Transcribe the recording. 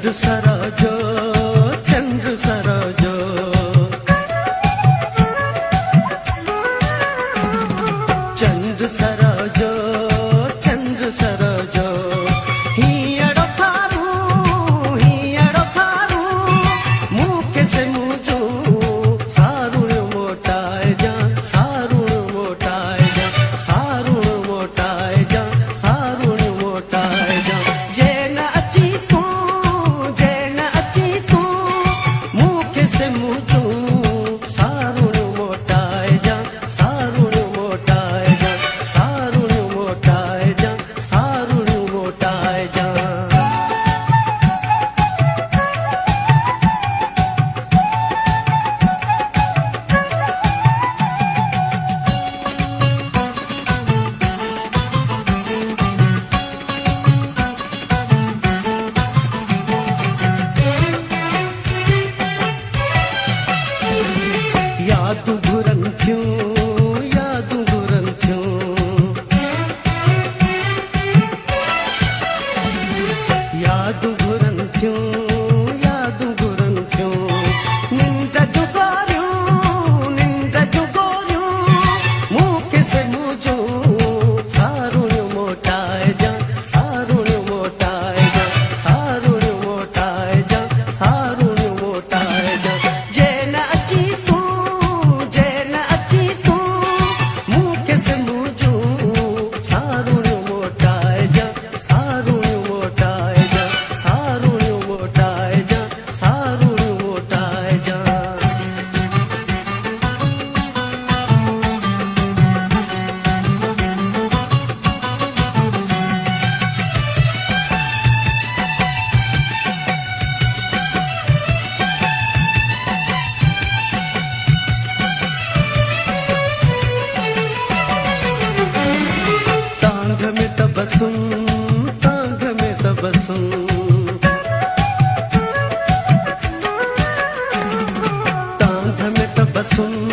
चंद्र सरोजो चंद्र सरोजो चंद्र सरोजो चंद्र सरोजो हियड़ो फारू मुखे से मुझू सारू मोटाए जा सारू मोटाए जा सारू मोटाए जा सारू मोटाए जा जे न अची तू मुखे से मुझू सारू मोटाए जा सारू मोटाए जा सारू मोटाए जा सारू मोटाए जा यादू घुरन क्यों यादू घुरन क्यों यादू घुरन क्यों यादू घुरन क्यों निंद जुगोरियूं मुखे से मुझू सारू मोटाए जा सारू मोटाए जा सारू मोटाए जा सारू मोटाए जा जे न अची तू मुखे से मुझू सारू मोटाए जा सारू मोटाए जा सारू मोटाए जा सारू मोटाए जा तांग में तबसुम तांग में तबसुम तांग में तबसुम